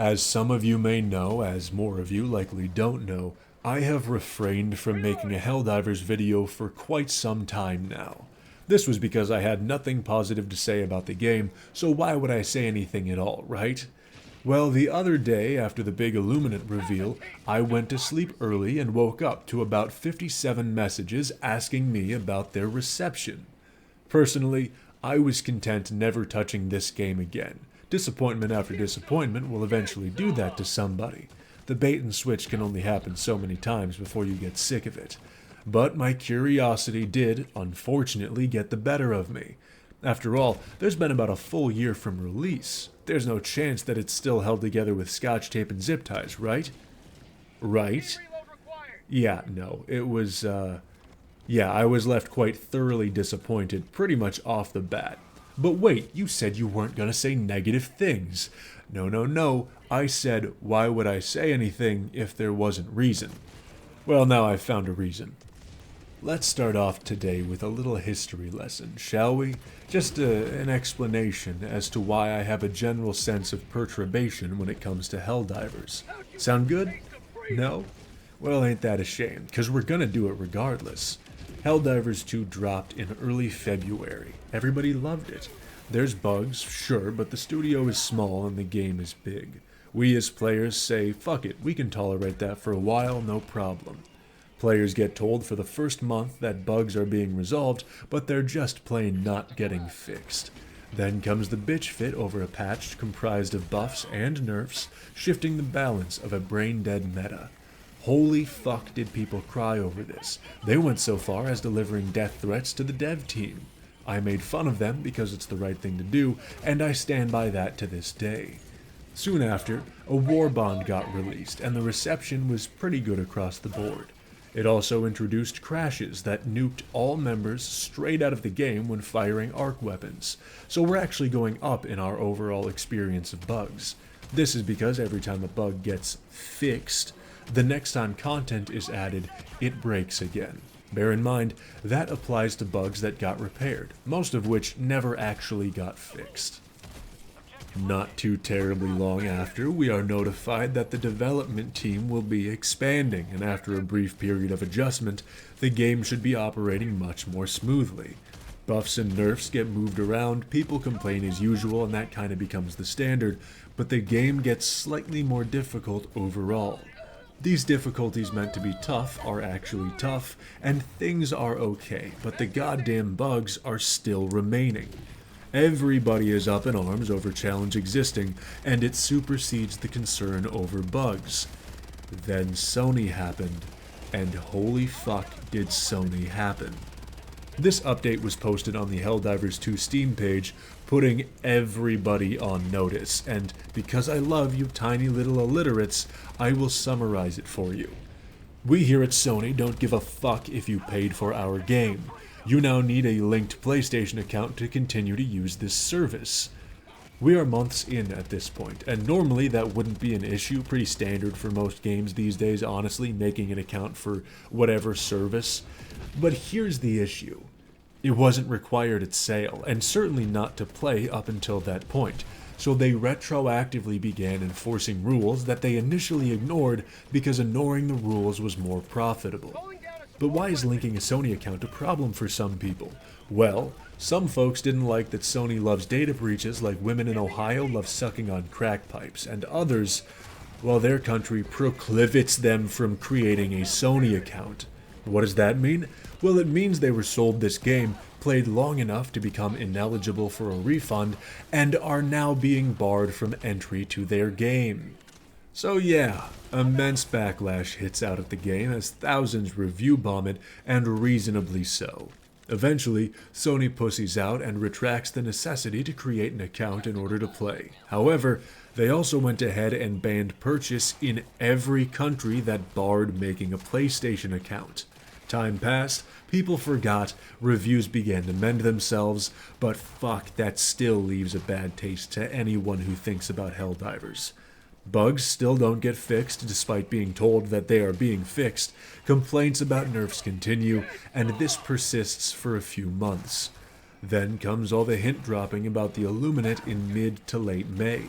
As some of you may know, as more of you likely don't know, I have refrained from making a Helldivers video for quite some time now. This was because I had nothing positive to say about the game, so why would I say anything at all, right? Well, the other day, after the big illuminate reveal, I went to sleep early and woke up to about 57 messages asking me about their reception. Personally, I was content never touching this game again. Disappointment after disappointment will eventually do that to somebody. The bait and switch can only happen so many times before you get sick of it. But my curiosity did, unfortunately, get the better of me. After all, there's been about a full year from release. There's no chance that it's still held together with scotch tape and zip ties, right? Right? Yeah, no, it was, I was left quite thoroughly disappointed pretty much off the bat. But wait, you said you weren't gonna say negative things. No, I said, why would I say anything if there wasn't reason? Well, now I've found a reason. Let's start off today with a little history lesson, shall we? Just an explanation as to why I have a general sense of perturbation when it comes to Helldivers. Sound good? No? Well, ain't that a shame, because we're gonna do it regardless. Helldivers 2 dropped in early February. Everybody loved it. There's bugs, sure, but the studio is small and the game is big. We as players say, fuck it, we can tolerate that for a while, no problem. Players get told for the first month that bugs are being resolved, but they're just plain not getting fixed. Then comes the bitch fit over a patch comprised of buffs and nerfs, shifting the balance of a brain-dead meta. Holy fuck did people cry over this. They went so far as delivering death threats to the dev team. I made fun of them because it's the right thing to do, and I stand by that to this day. Soon after, a war bond got released, and the reception was pretty good across the board. It also introduced crashes that nuked all members straight out of the game when firing arc weapons, so we're actually going up in our overall experience of bugs. This is because every time a bug gets fixed, the next time content is added, it breaks again. Bear in mind, that applies to bugs that got repaired, most of which never actually got fixed. Not too terribly long after, we are notified that the development team will be expanding, and after a brief period of adjustment, the game should be operating much more smoothly. Buffs and nerfs get moved around, people complain as usual, and that kind of becomes the standard, but the game gets slightly more difficult overall. These difficulties meant to be tough are actually tough, and things are okay, but the goddamn bugs are still remaining. Everybody is up in arms over challenge existing, and it supersedes the concern over bugs. Then Sony happened, and holy fuck did Sony happen. This update was posted on the Helldivers 2 Steam page, putting everybody on notice, and because I love you tiny little illiterates, I will summarize it for you. We here at Sony don't give a fuck if you paid for our game. You now need a linked PlayStation account to continue to use this service. We are months in at this point, and normally that wouldn't be an issue, pretty standard for most games these days, honestly, making an account for whatever service. But here's the issue. It wasn't required at sale, and certainly not to play up until that point, so they retroactively began enforcing rules that they initially ignored because ignoring the rules was more profitable. But why is linking a Sony account a problem for some people? Well, some folks didn't like that Sony loves data breaches like women in Ohio love sucking on crack pipes, and others, well, their country prohibits them from creating a Sony account. What does that mean? Well, it means they were sold this game, played long enough to become ineligible for a refund, and are now being barred from entry to their game. So yeah, immense backlash hits out at the game as thousands review bomb it, and reasonably so. Eventually, Sony pussies out and retracts the necessity to create an account in order to play. However, they also went ahead and banned purchase in every country that barred making a PlayStation account. Time passed, people forgot, reviews began to mend themselves, but fuck, that still leaves a bad taste to anyone who thinks about Helldivers. Bugs still don't get fixed despite being told that they are being fixed, complaints about nerfs continue, and this persists for a few months. Then comes all the hint dropping about the Illuminate in mid to late May.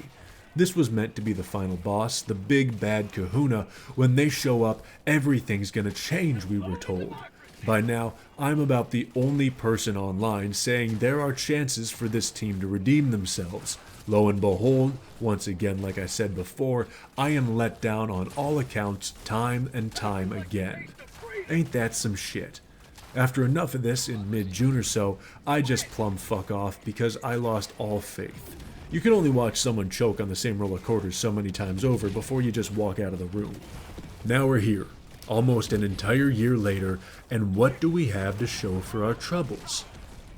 This was meant to be the final boss, the big bad kahuna. When they show up, everything's gonna change, we were told. By now, I'm about the only person online saying there are chances for this team to redeem themselves. Lo and behold, once again, like I said before, I am let down on all accounts time and time again. Ain't that some shit? After enough of this in mid-June or so, I just plumb fuck off because I lost all faith. You can only watch someone choke on the same roll of quarters so many times over before you just walk out of the room. Now we're here, almost an entire year later, and what do we have to show for our troubles?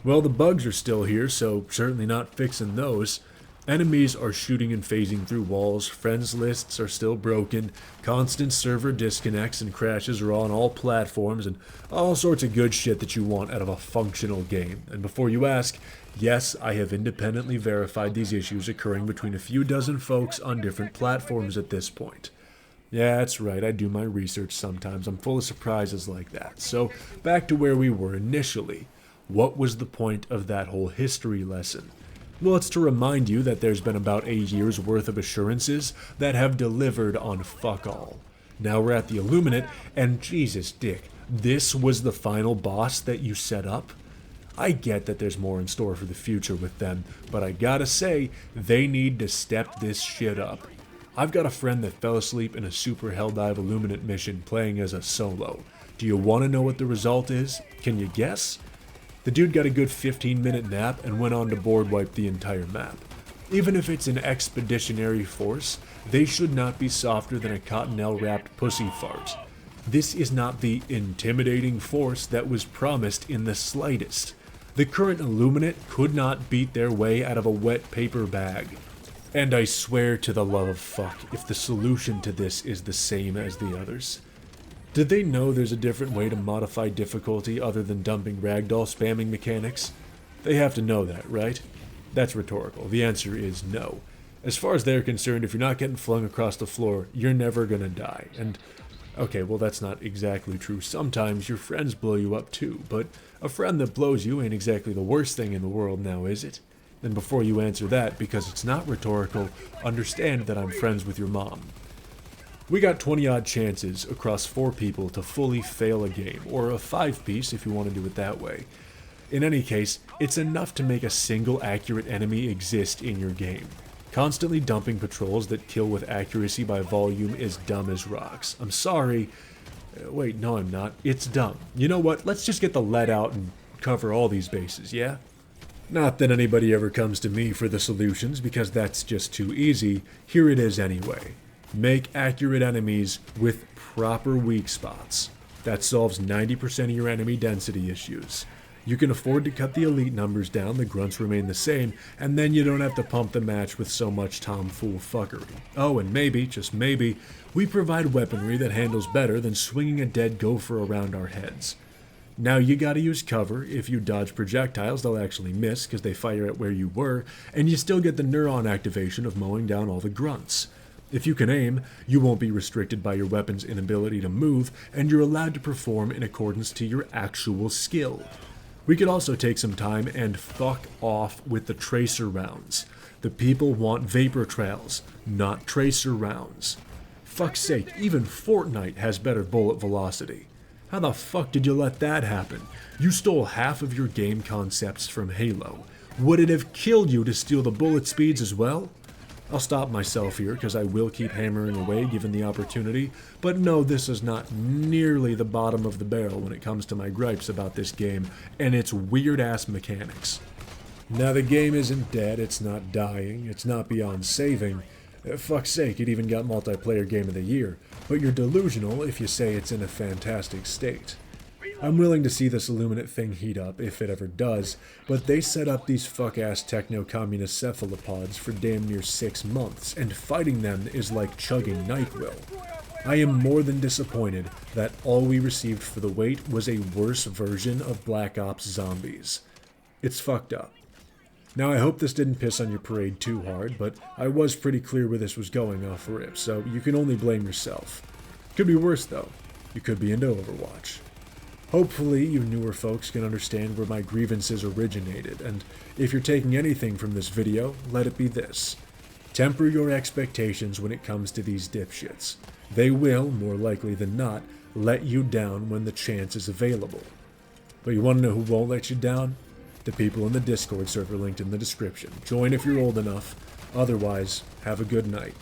Well, the bugs are still here, so certainly not fixing those. Enemies are shooting and phasing through walls, friends lists are still broken, constant server disconnects and crashes are on all platforms, and all sorts of good shit that you want out of a functional game. And before you ask, yes, I have independently verified these issues occurring between a few dozen folks on different platforms at this point. Yeah, that's right, I do my research sometimes. I'm full of surprises like that. So, back to where we were initially. What was the point of that whole history lesson? Well, it's to remind you that there's been about a year's worth of assurances that have delivered on fuck all. Now we're at the Illuminate, and Jesus, Dick, this was the final boss that you set up? I get that there's more in store for the future with them, but I gotta say, they need to step this shit up. I've got a friend that fell asleep in a super Helldive Illuminate mission playing as a solo. Do you want to know what the result is? Can you guess? The dude got a good 15-minute nap and went on to board wipe the entire map. Even if it's an expeditionary force, they should not be softer than a cottonelle-wrapped pussy fart. This is not the intimidating force that was promised in the slightest. The current Illuminate could not beat their way out of a wet paper bag. And I swear to the love of fuck if the solution to this is the same as the others. Did they know there's a different way to modify difficulty other than dumping ragdoll spamming mechanics? They have to know that, right? That's rhetorical. The answer is no. As far as they're concerned, if you're not getting flung across the floor, you're never gonna die. And, okay, well that's not exactly true. Sometimes your friends blow you up too, but a friend that blows you ain't exactly the worst thing in the world now, is it? And before you answer that, because it's not rhetorical, understand that I'm friends with your mom. We got 20-odd chances across 4 people to fully fail a game, or a 5-piece if you want to do it that way. In any case, it's enough to make a single accurate enemy exist in your game. Constantly dumping patrols that kill with accuracy by volume is dumb as rocks. I'm sorry. Wait, no I'm not. It's dumb. You know what? Let's just get the lead out and cover all these bases, yeah? Not that anybody ever comes to me for the solutions, because that's just too easy. Here it is anyway. Make accurate enemies with proper weak spots. That solves 90% of your enemy density issues. You can afford to cut the elite numbers down, the grunts remain the same, and then you don't have to pump the match with so much tomfool fuckery. Oh, and maybe, just maybe, we provide weaponry that handles better than swinging a dead gopher around our heads. Now you gotta use cover. If you dodge projectiles, they'll actually miss because they fire at where you were, and you still get the neuron activation of mowing down all the grunts. If you can aim, you won't be restricted by your weapon's inability to move, and you're allowed to perform in accordance to your actual skill. We could also take some time and fuck off with the tracer rounds. The people want vapor trails, not tracer rounds. Fuck's sake, even Fortnite has better bullet velocity. How the fuck did you let that happen? You stole half of your game concepts from Halo. Would it have killed you to steal the bullet speeds as well? I'll stop myself here because I will keep hammering away given the opportunity, but no, this is not nearly the bottom of the barrel when it comes to my gripes about this game and its weird-ass mechanics. Now the game isn't dead, it's not dying, it's not beyond saving. Fuck's sake, it even got multiplayer game of the year, but you're delusional if you say it's in a fantastic state. I'm willing to see this Illuminate thing heat up, if it ever does, but they set up these fuck-ass techno-communist cephalopods for damn near 6 months, and fighting them is like chugging NyQuil. I am more than disappointed that all we received for the wait was a worse version of Black Ops Zombies. It's fucked up. Now I hope this didn't piss on your parade too hard, but I was pretty clear where this was going off rip, so you can only blame yourself. Could be worse though. You could be into Overwatch. Hopefully you newer folks can understand where my grievances originated, and if you're taking anything from this video, let it be this. Temper your expectations when it comes to these dipshits. They will, more likely than not, let you down when the chance is available. But you want to know who won't let you down? The people in the Discord server linked in the description. Join if you're old enough. Otherwise, have a good night.